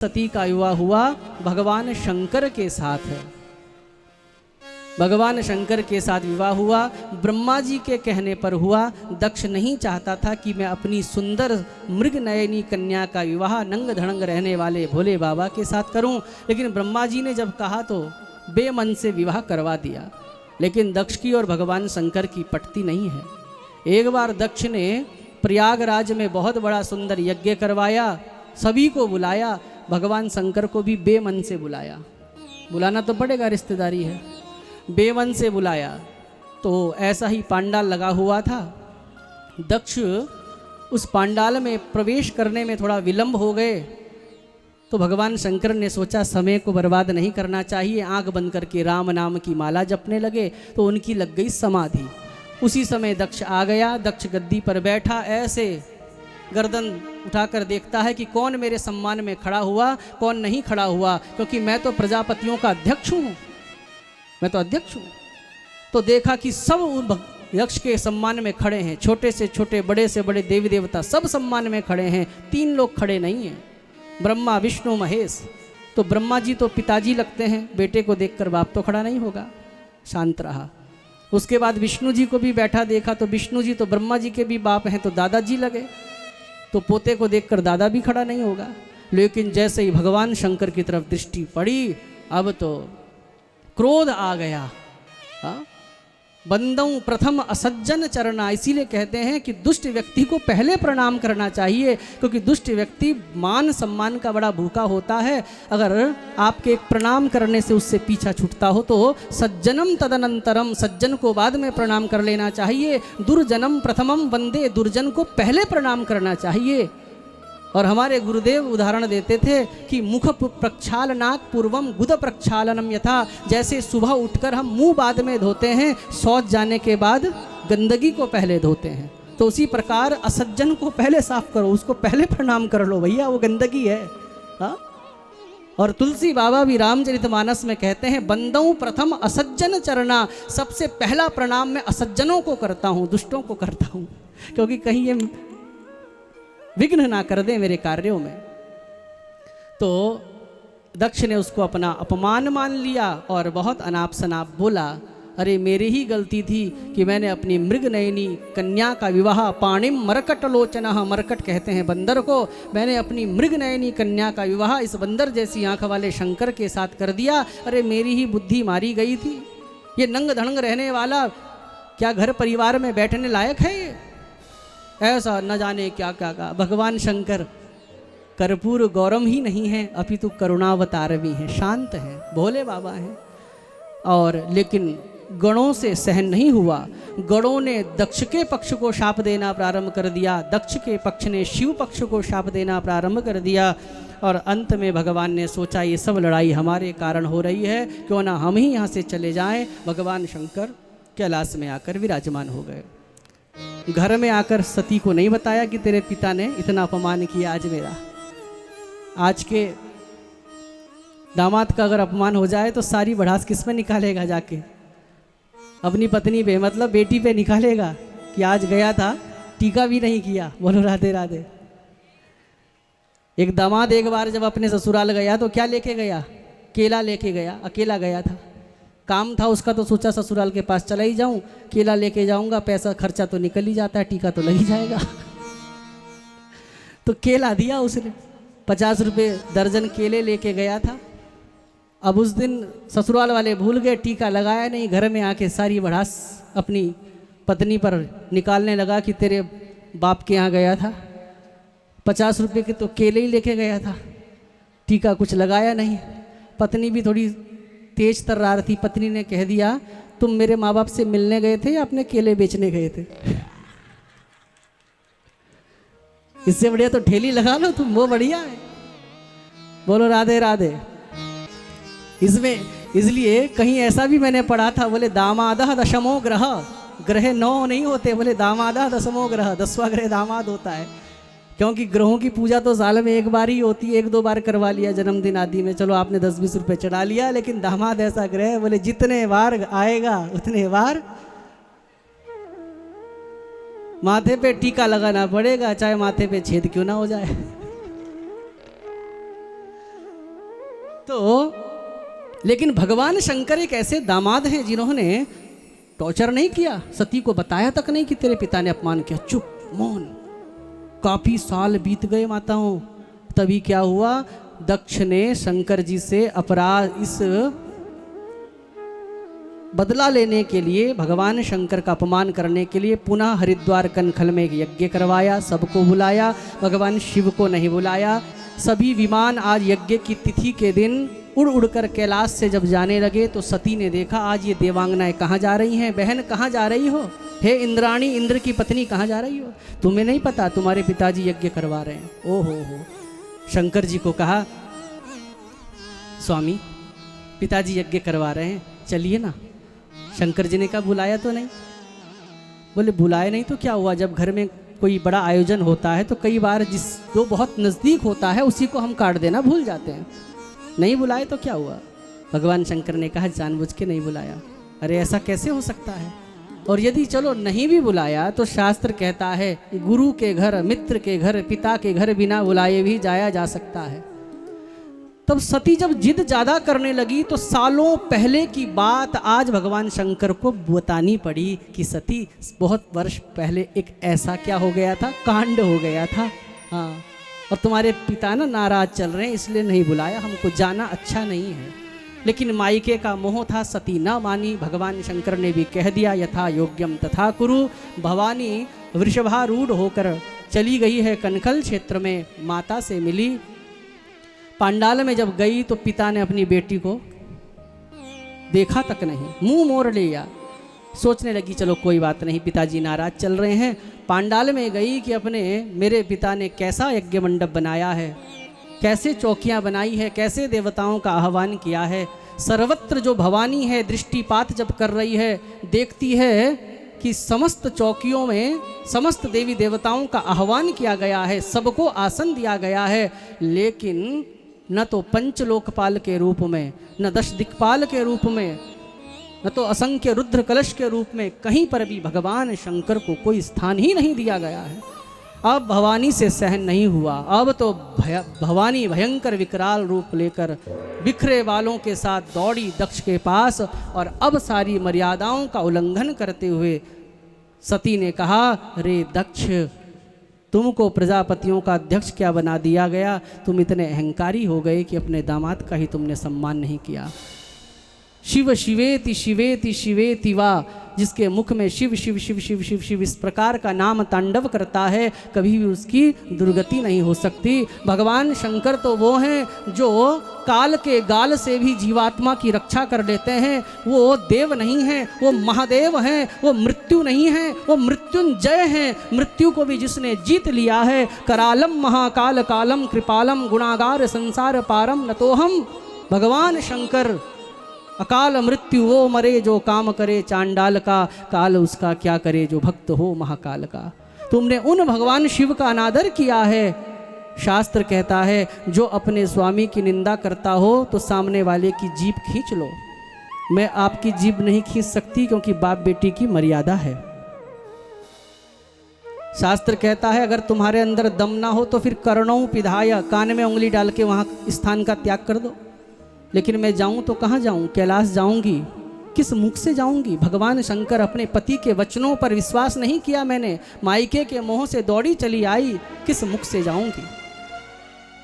सती का विवाह हुआ भगवान शंकर के साथ। भगवान शंकर के साथ विवाह हुआ, ब्रह्मा जी के कहने पर हुआ। दक्ष नहीं चाहता था कि मैं अपनी सुंदर मृग नयनी कन्या का विवाह नंग धड़ंग रहने वाले भोले बाबा के साथ करूं, लेकिन ब्रह्मा जी ने जब कहा तो बेमन से विवाह करवा दिया। लेकिन दक्ष की और भगवान शंकर की पटती नहीं है। एक बार दक्ष ने प्रयागराज में बहुत बड़ा सुंदर यज्ञ करवाया, सभी को बुलाया, भगवान शंकर को भी बेमन से बुलाया। बुलाना तो पड़ेगा, रिश्तेदारी है। बेमन से बुलाया तो ऐसा ही पांडाल लगा हुआ था। दक्ष उस पांडाल में प्रवेश करने में थोड़ा विलंब हो गए तो भगवान शंकर ने सोचा समय को बर्बाद नहीं करना चाहिए। आंख बंद करके राम नाम की माला जपने लगे तो उनकी लग गई समाधि। उसी समय दक्ष आ गया। दक्ष गद्दी पर बैठा, ऐसे गर्दन उठाकर देखता है कि कौन मेरे सम्मान में खड़ा हुआ, कौन नहीं खड़ा हुआ, क्योंकि मैं तो प्रजापतियों का अध्यक्ष हूँ, मैं तो अध्यक्ष हूँ। तो देखा कि सब यक्ष के सम्मान में खड़े हैं, छोटे से छोटे, बड़े से बड़े देवी देवता सब सम्मान में खड़े हैं। 3 लोग खड़े नहीं हैं, ब्रह्मा विष्णु महेश। तो ब्रह्मा जी तो पिताजी लगते हैं, बेटे को देखकर बाप तो खड़ा नहीं होगा, शांत रहा। उसके बाद विष्णु जी को भी बैठा देखा तो विष्णु जी तो ब्रह्मा जी के भी बाप हैं, तो दादाजी लगे। तो पोते को देखकर दादा भी खड़ा नहीं होगा। लेकिन जैसे ही भगवान शंकर की तरफ दृष्टि पड़ी, अब तो क्रोध आ गया। बंदऊ प्रथम असज्जन चरना, इसीलिए कहते हैं कि दुष्ट व्यक्ति को पहले प्रणाम करना चाहिए, क्योंकि दुष्ट व्यक्ति मान सम्मान का बड़ा भूखा होता है। अगर आपके एक प्रणाम करने से उससे पीछा छूटता हो तो सज्जनम तदनंतरम, सज्जन को बाद में प्रणाम कर लेना चाहिए। दुर्जनम प्रथमम वंदे, दुर्जन को पहले प्रणाम करना चाहिए। और हमारे गुरुदेव उदाहरण देते थे कि मुख प्रक्षालनात् पूर्वम गुद प्रक्षालनम यथा, जैसे सुबह उठकर हम मुंह बाद में धोते हैं, शौच जाने के बाद गंदगी को पहले धोते हैं, तो उसी प्रकार असज्जन को पहले साफ करो, उसको पहले प्रणाम कर लो, भैया वो गंदगी है। हा? और तुलसी बाबा भी रामचरितमानस में कहते हैं, बंदऊ प्रथम असज्जन चरना, सबसे पहला प्रणाम मैं असज्जनों को करता हूँ, दुष्टों को करता हूँ, क्योंकि कहीं ये विघ्न ना कर दे मेरे कार्यों में। तो दक्ष ने उसको अपना अपमान मान लिया और बहुत अनाप शनाप बोला, अरे मेरी ही गलती थी कि मैंने अपनी मृग नयनी कन्या का विवाह पाणिम मरकट लोचना, मरकट कहते हैं बंदर को, मैंने अपनी मृग नयनी कन्या का विवाह इस बंदर जैसी आंख वाले शंकर के साथ कर दिया। अरे मेरी ही बुद्धि मारी गई थी। ये नंग धड़ंग रहने वाला क्या घर परिवार में बैठने लायक है? ये ऐसा न जाने क्या क्या कहा। भगवान शंकर कर्पूर गौरम ही नहीं है, अपितु करुणावतार भी हैं, शांत हैं, भोले बाबा हैं। और लेकिन गणों से सहन नहीं हुआ। गणों ने दक्ष के पक्ष को शाप देना प्रारंभ कर दिया, दक्ष के पक्ष ने शिव पक्ष को शाप देना प्रारंभ कर दिया। और अंत में भगवान ने सोचा ये सब लड़ाई हमारे कारण हो रही है, क्यों ना हम ही यहाँ से चले जाएं। भगवान शंकर कैलाश में आकर विराजमान हो गए। घर में आकर सती को नहीं बताया कि तेरे पिता ने इतना अपमान किया आज मेरा। आज के दामाद का अगर अपमान हो जाए तो सारी बढ़ास किस में निकालेगा? जाके अपनी पत्नी पे, मतलब बेटी पे निकालेगा कि आज गया था टीका भी नहीं किया। बोलो राधे राधे। एक दामाद एक बार जब अपने ससुराल गया तो क्या लेके गया? केला लेके गया। अकेला गया था, काम था उसका, तो सोचा ससुराल के पास चला ही जाऊं, केला लेके जाऊंगा, पैसा खर्चा तो निकल ही जाता है, टीका तो लग ही जाएगा। तो केला दिया उसने, 50 रुपये दर्जन केले लेके गया था। अब उस दिन ससुराल वाले भूल गए, टीका लगाया नहीं। घर में आके सारी बढ़ास अपनी पत्नी पर निकालने लगा कि तेरे बाप के यहाँ गया था, 50 रुपये के तो केले ही लेके गया था, टीका कुछ लगाया नहीं। पत्नी भी थोड़ी तेज तर्रार थी। पत्नी ने कह दिया, तुम मेरे माँ बाप से मिलने गए थे या अपने केले बेचने गए थे? इससे बढ़िया तो ठेली लगा लो तुम, वो बढ़िया है। बोलो राधे राधे। इसमें इसलिए कहीं ऐसा भी मैंने पढ़ा था, बोले दामादह दशमो ग्रह, ग्रह 9 नहीं होते, बोले दामादह दशमो ग्रह, 10वां ग्रह दामाद होता है। क्योंकि ग्रहों की पूजा तो साल में एक बार ही होती है, 1-2 बार करवा लिया जन्मदिन आदि में, चलो आपने 10-20 रुपये चढ़ा लिया। लेकिन दामाद ऐसा ग्रह, बोले जितने बार आएगा उतने बार माथे पे टीका लगाना पड़ेगा, चाहे माथे पे छेद क्यों ना हो जाए। तो लेकिन भगवान शंकर एक ऐसे दामाद हैं जिन्होंने टॉर्चर नहीं किया, सती को बताया तक नहीं कि तेरे पिता ने अपमान किया, चुप मौन। काफी साल बीत गए माताओं, तभी क्या हुआ, दक्ष ने शंकर जी से अपराध इस बदला लेने के लिए, भगवान शंकर का अपमान करने के लिए पुनः हरिद्वार कनखल में एक यज्ञ करवाया, सबको बुलाया, भगवान शिव को नहीं बुलाया। सभी विमान आज यज्ञ की तिथि के दिन उड़ उड़कर कैलाश से जब जाने लगे तो सती ने देखा आज ये देवांगनाएं कहाँ जा रही हैं, बहन कहाँ जा रही हो, हे इंद्राणी, इंद्र की पत्नी कहाँ जा रही हो, तुम्हें नहीं पता तुम्हारे पिताजी यज्ञ करवा रहे हैं। ओ हो, शंकर जी को कहा स्वामी पिताजी यज्ञ करवा रहे हैं, चलिए ना। शंकर जी ने कहा बुलाया तो नहीं, बोले बुलाए नहीं तो क्या हुआ, जब घर में कोई बड़ा आयोजन होता है तो कई बार जो बहुत नज़दीक होता है उसी को हम काट देना भूल जाते हैं, नहीं बुलाए तो क्या हुआ। भगवान शंकर ने कहा जानबूझ के नहीं बुलाया। अरे ऐसा कैसे हो सकता है, और यदि चलो नहीं भी बुलाया तो शास्त्र कहता है गुरु के घर, मित्र के घर, पिता के घर बिना बुलाए भी जाया जा सकता है। तब सती जब जिद ज्यादा करने लगी तो सालों पहले की बात आज भगवान शंकर को बतानी पड़ी कि सती बहुत वर्ष पहले एक ऐसा क्या हो गया था, कांड हो गया था। हाँ, और तुम्हारे पिता ना नाराज चल रहे हैं इसलिए नहीं बुलाया, हमको जाना अच्छा नहीं है। लेकिन मायके का मोह था, सती ना मानी। भगवान शंकर ने भी कह दिया यथा योग्यम तथा कुरु। भवानी वृषभारूढ़ होकर चली गई है कनखल क्षेत्र में, माता से मिली। पांडाल में जब गई तो पिता ने अपनी बेटी को देखा तक नहीं, मुंह मोड़ लिया। सोचने लगी चलो कोई बात नहीं, पिताजी नाराज चल रहे हैं। पांडाल में गई कि अपने मेरे पिता ने कैसा यज्ञ मंडप बनाया है, कैसे चौकियां बनाई है, कैसे देवताओं का आह्वान किया है। सर्वत्र जो भवानी है दृष्टिपात जब कर रही है, देखती है कि समस्त चौकियों में समस्त देवी देवताओं का आह्वान किया गया है, सबको आसन दिया गया है, लेकिन न तो पंचलोकपाल के रूप में, न 10 दिक्पाल के रूप में, न तो असंख्य रुद्र कलश के रूप में, कहीं पर भी भगवान शंकर को कोई स्थान ही नहीं दिया गया है। अब भवानी से सहन नहीं हुआ, अब तो भवानी भयंकर विकराल रूप लेकर बिखरे बालों के साथ दौड़ी दक्ष के पास, और अब सारी मर्यादाओं का उल्लंघन करते हुए सती ने कहा रे दक्ष, तुमको प्रजापतियों का अध्यक्ष क्या बना दिया गया, तुम इतने अहंकारी हो गए कि अपने दामाद का ही तुमने सम्मान नहीं किया। शिव शिवेति शिवेति शिवेति वा, जिसके मुख में शिव शिव शिव शिव शिव शिव इस प्रकार का नाम तांडव करता है, कभी भी उसकी दुर्गति नहीं हो सकती। भगवान शंकर तो वो हैं जो काल के गाल से भी जीवात्मा की रक्षा कर लेते हैं। वो देव नहीं हैं, वो महादेव हैं, वो मृत्यु नहीं हैं, वो मृत्युंजय हैं। मृत्यु को भी जिसने जीत लिया है, करालम महाकाल कालम कृपालम गुणागार संसार पारम नतोहम। भगवान शंकर अकाल मृत्यु वो मरे जो काम करे, चांडाल का काल उसका क्या करे जो भक्त हो महाकाल का। तुमने उन भगवान शिव का अनादर किया है। शास्त्र कहता है जो अपने स्वामी की निंदा करता हो तो सामने वाले की जीभ खींच लो। मैं आपकी जीभ नहीं खींच सकती क्योंकि बाप बेटी की मर्यादा है। शास्त्र कहता है अगर तुम्हारे अंदर दम ना हो तो फिर कर्णों पिधाय, कान में उंगली डाल के वहां स्थान का त्याग कर दो। लेकिन मैं जाऊं तो कहाँ जाऊं, कैलाश जाऊंगी, किस मुख से जाऊंगी। भगवान शंकर अपने पति के वचनों पर विश्वास नहीं किया मैंने, मायके के मोह से दौड़ी चली आई, किस मुख से जाऊंगी।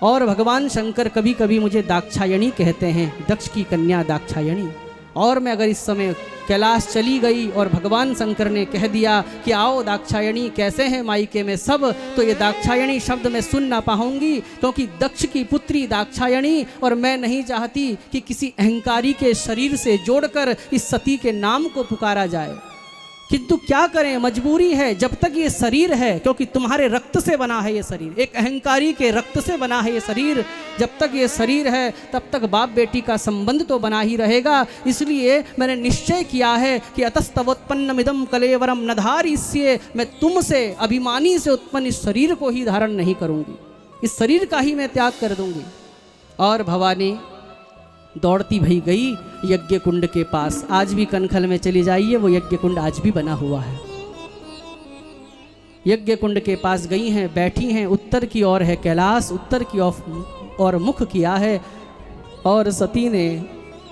और भगवान शंकर कभी कभी मुझे दाक्षायणी कहते हैं, दक्ष की कन्या दाक्षायणी। और मैं अगर इस समय कैलाश चली गई और भगवान शंकर ने कह दिया कि आओ दाक्षायणी, कैसे हैं मायके में सब, तो ये दाक्षायणी शब्द मैं सुन ना पाऊंगी, क्योंकि दक्ष की पुत्री दाक्षायणी, और मैं नहीं चाहती कि किसी अहंकारी के शरीर से जोड़कर इस सती के नाम को पुकारा जाए। किंतु क्या करें, मजबूरी है। जब तक ये शरीर है, क्योंकि तुम्हारे रक्त से बना है ये शरीर, एक अहंकारी के रक्त से बना है ये शरीर, जब तक ये शरीर है तब तक बाप बेटी का संबंध तो बना ही रहेगा। इसलिए मैंने निश्चय किया है कि अतस्तवोत्पन्नमिदं कलेवरम न धारिष्ये, मैं तुमसे अभिमानी से उत्पन्न इस शरीर को ही धारण नहीं करूंगी, इस शरीर का ही मैं त्याग कर दूंगी। और भवानी दौड़ती भई गई यज्ञ कुंड के पास। आज भी कनखल में चली जाइए, वो यज्ञ कुंड आज भी बना हुआ है। यज्ञ कुंड के पास गई हैं, बैठी हैं। उत्तर की ओर है कैलाश, उत्तर की ओर मुख किया है। और सती ने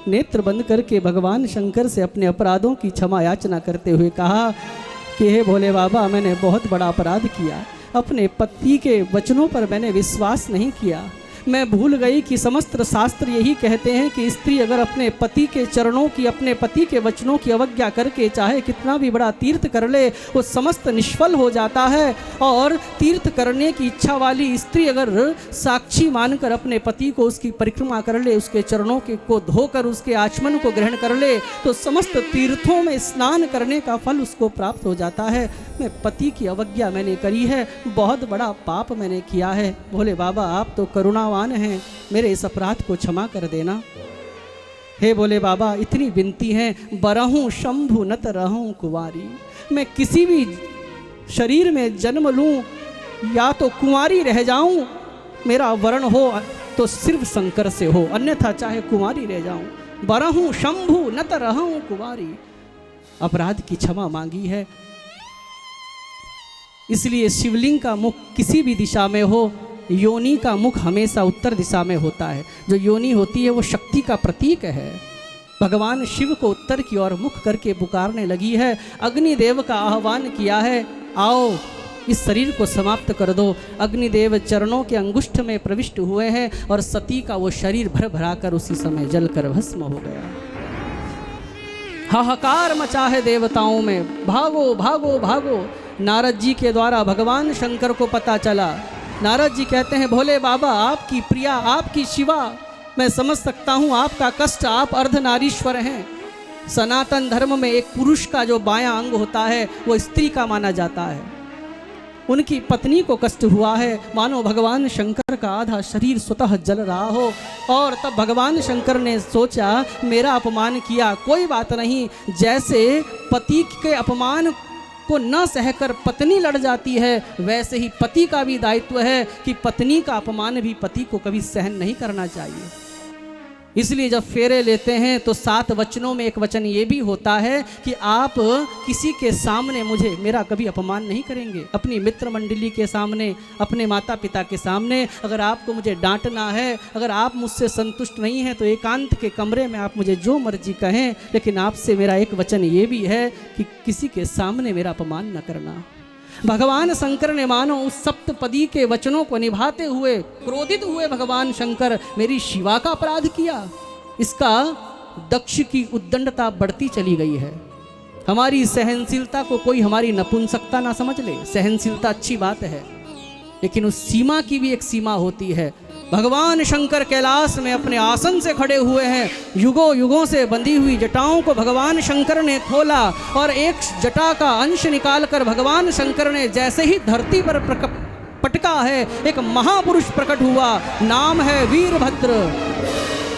नेत्र बंद करके भगवान शंकर से अपने अपराधों की क्षमा याचना करते हुए कहा कि हे भोले बाबा, मैंने बहुत बड़ा अपराध किया। अपने पति के वचनों पर मैंने विश्वास नहीं किया। मैं भूल गई कि समस्त शास्त्र यही कहते हैं कि स्त्री अगर अपने पति के चरणों की, अपने पति के वचनों की अवज्ञा करके चाहे कितना भी बड़ा तीर्थ कर ले, वो समस्त निष्फल हो जाता है। और तीर्थ करने की इच्छा वाली स्त्री अगर साक्षी मानकर अपने पति को उसकी परिक्रमा कर ले, उसके चरणों के को धोकर उसके आचमन को ग्रहण कर ले, तो समस्त तीर्थों में स्नान करने का फल उसको प्राप्त हो जाता है। मैं पति की अवज्ञा मैंने करी है, बहुत बड़ा पाप मैंने किया है। भोले बाबा, आप तो करुणावान हैं, मेरे इस अपराध को क्षमा कर देना। हे भोले बाबा, इतनी विनती है, बरहूँ शंभु नत रहूँ कुंवारी। मैं किसी भी शरीर में जन्म लूँ या तो कुंवारी रह जाऊँ, मेरा वर्ण हो तो सिर्फ शंकर से हो, अन्यथा चाहे कुंवारी रह जाऊँ। बरहूँ शंभु नत रहूँ कुंवारी। अपराध की क्षमा मांगी है। इसलिए शिवलिंग का मुख किसी भी दिशा में हो, योनि का मुख हमेशा उत्तर दिशा में होता है। जो योनि होती है वो शक्ति का प्रतीक है। भगवान शिव को उत्तर की ओर मुख करके पुकारने लगी है। अग्निदेव का आह्वान किया है, आओ इस शरीर को समाप्त कर दो। अग्निदेव चरणों के अंगुष्ठ में प्रविष्ट हुए हैं और सती का वो शरीर भर भरा कर उसी समय जलकर भस्म हो गया। हाहाकार मचा है देवताओं में, भागो भागो भागो। नारद जी के द्वारा भगवान शंकर को पता चला। नारद जी कहते हैं, भोले बाबा, आपकी प्रिया, आपकी शिवा, मैं समझ सकता हूँ आपका कष्ट, आप अर्धनारीश्वर हैं। सनातन धर्म में एक पुरुष का जो बायां अंग होता है वो स्त्री का माना जाता है। उनकी पत्नी को कष्ट हुआ है, मानो भगवान शंकर का आधा शरीर स्वतः जल रहा हो। और तब भगवान शंकर ने सोचा, मेरा अपमान किया, कोई बात नहीं। जैसे पति के अपमान को न सहकर पत्नी लड़ जाती है, वैसे ही पति का भी दायित्व है कि पत्नी का अपमान भी पति को कभी सहन नहीं करना चाहिए। इसलिए जब फेरे लेते हैं तो 7 वचनों में एक वचन ये भी होता है कि आप किसी के सामने मेरा कभी अपमान नहीं करेंगे। अपनी मित्र मंडली के सामने, अपने माता पिता के सामने अगर आपको मुझे डांटना है, अगर आप मुझसे संतुष्ट नहीं हैं, तो एकांत के कमरे में आप मुझे जो मर्जी कहें, लेकिन आपसे मेरा एक वचन ये भी है कि किसी के सामने मेरा अपमान न करना। भगवान शंकर ने मानो उस सप्तपदी के वचनों को निभाते हुए क्रोधित हुए भगवान शंकर मेरी शिवा का अपराध किया। इसका दक्ष की उद्दंडता बढ़ती चली गई है। हमारी सहनशीलता को कोई हमारी नपुंसकता ना समझ ले। सहनशीलता अच्छी बात है, लेकिन उस सीमा की भी एक सीमा होती है। भगवान शंकर कैलाश में अपने आसन से खड़े हुए हैं। युगों युगों से बंधी हुई जटाओं को भगवान शंकर ने खोला और एक जटा का अंश निकालकर भगवान शंकर ने जैसे ही धरती पर पटका है, एक महापुरुष प्रकट हुआ। नाम है वीरभद्र।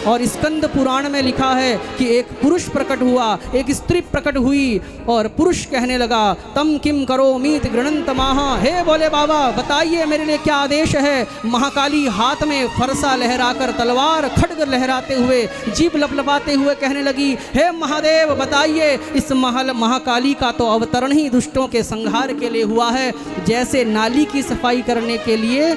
और स्कंद पुराण में लिखा है कि एक पुरुष प्रकट हुआ, एक स्त्री प्रकट हुई और पुरुष कहने लगा, तम किम करो मीत गृणंत माहा। हे भोले बाबा, बताइए मेरे लिए क्या आदेश है। महाकाली हाथ में फरसा लहराकर, तलवार खड्ग लहराते हुए, जीभ लपलपाते हुए कहने लगी, हे महादेव बताइए, इस महाकाली का तो अवतरण ही दुष्टों के संहार के लिए हुआ है। जैसे नाली की सफाई करने के लिए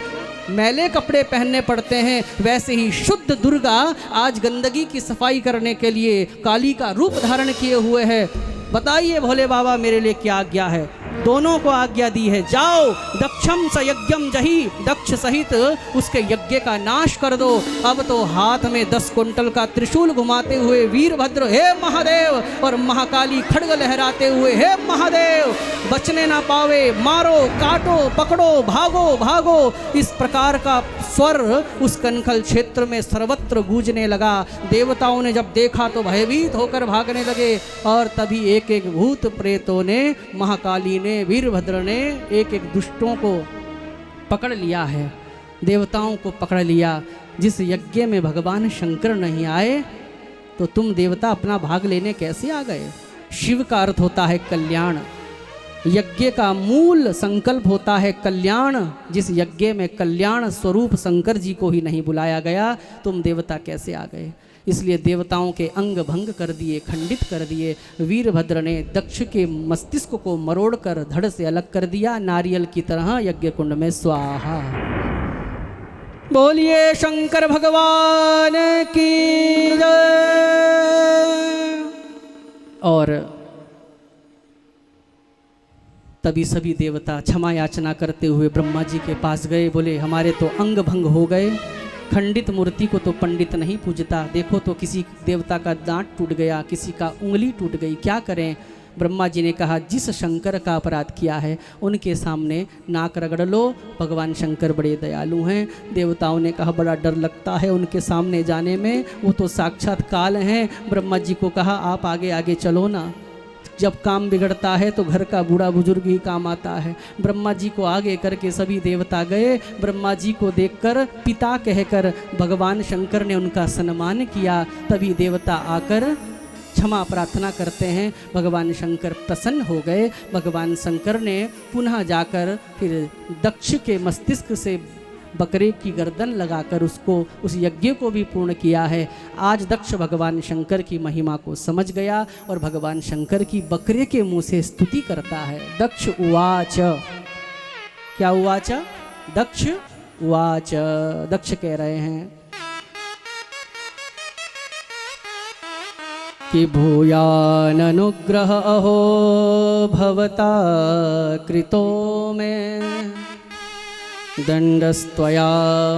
मैले कपड़े पहनने पड़ते हैं, वैसे ही शुद्ध दुर्गा आज गंदगी की सफाई करने के लिए काली का रूप धारण किए हुए है। बताइए भोले बाबा मेरे लिए क्या आज्ञा है। दोनों को आज्ञा दी है, जाओ दक्षम स यज्ञम जही, दक्ष सहित उसके यज्ञ का नाश कर दो। अब तो हाथ में 10 कुंटल का त्रिशूल घुमाते हुए वीरभद्र, हे महादेव, और महाकाली खड्ग लहराते हुए, हे महादेव, बचने ना पावे, मारो काटो पकड़ो भागो भागो। इस प्रकार का स्वर उस कनखल क्षेत्र में सर्वत्र गूंजने लगा। देवताओं ने जब देखा तो भयभीत होकर भागने लगे और तभी एक एक भूत प्रेतों ने, महाकाली ने, वीरभद्र ने एक एक दुष्टों को पकड़ लिया है, देवताओं को पकड़ लिया। जिस यज्ञ में भगवान शंकर नहीं आए तो तुम देवता अपना भाग लेने कैसे आ गए। शिव का अर्थ होता है कल्याण, यज्ञ का मूल संकल्प होता है कल्याण। जिस यज्ञ में कल्याण स्वरूप शंकर जी को ही नहीं बुलाया गया, तुम देवता कैसे आ गए। इसलिए देवताओं के अंग भंग कर दिए, खंडित कर दिए। वीरभद्र ने दक्ष के मस्तिष्क को मरोड़कर धड़ से अलग कर दिया, नारियल की तरह यज्ञ कुंड में स्वाहा। बोलिए शंकर भगवान की और तभी सभी देवता क्षमा याचना करते हुए ब्रह्मा जी के पास गए। बोले हमारे तो अंग भंग हो गए, खंडित मूर्ति को तो पंडित नहीं पूजता, देखो तो किसी देवता का दांत टूट गया, किसी का उंगली टूट गई, क्या करें। ब्रह्मा जी ने कहा जिस शंकर का अपराध किया है उनके सामने नाक रगड़ लो, भगवान शंकर बड़े दयालु हैं। देवताओं ने कहा बड़ा डर लगता है उनके सामने जाने में, वो तो साक्षात काल हैं। ब्रह्मा जी को कहा आप आगे आगे चलो ना, जब काम बिगड़ता है तो घर का बूढ़ा बुजुर्ग ही काम आता है। ब्रह्मा जी को आगे करके सभी देवता गए। ब्रह्मा जी को देखकर पिता कहकर भगवान शंकर ने उनका सम्मान किया। तभी देवता आकर क्षमा प्रार्थना करते हैं। भगवान शंकर प्रसन्न हो गए। भगवान शंकर ने पुनः जाकर फिर दक्ष के मस्तिष्क से बकरे की गर्दन लगाकर उसको उस यज्ञ को भी पूर्ण किया है। आज दक्ष भगवान शंकर की महिमा को समझ गया और भगवान शंकर की बकरे के मुंह से स्तुति करता है। दक्ष उवाच, क्या उवाच? दक्ष उवाच, दक्ष कह रहे हैं कि भूयान अनुग्रह अहो भवता कृतो में दंडस्त्वया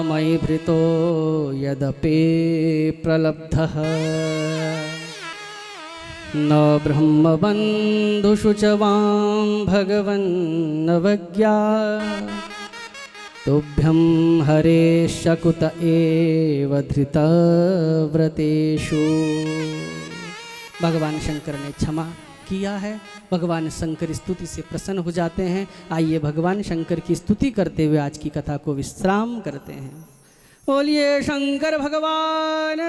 मयि भृतो यदपि प्रलब्धः न ब्रह्मबन्धुषु च वां भगवन्नवज्ञा तुभ्यं हरे शकुत एव धृतव्रतेषु। भगवान शंकर ने क्षमा किया है। भगवान शंकर स्तुति से प्रसन्न हो जाते हैं। आइए भगवान शंकर की स्तुति करते हुए आज की कथा को विश्राम करते हैं। बोलिए शंकर भगवान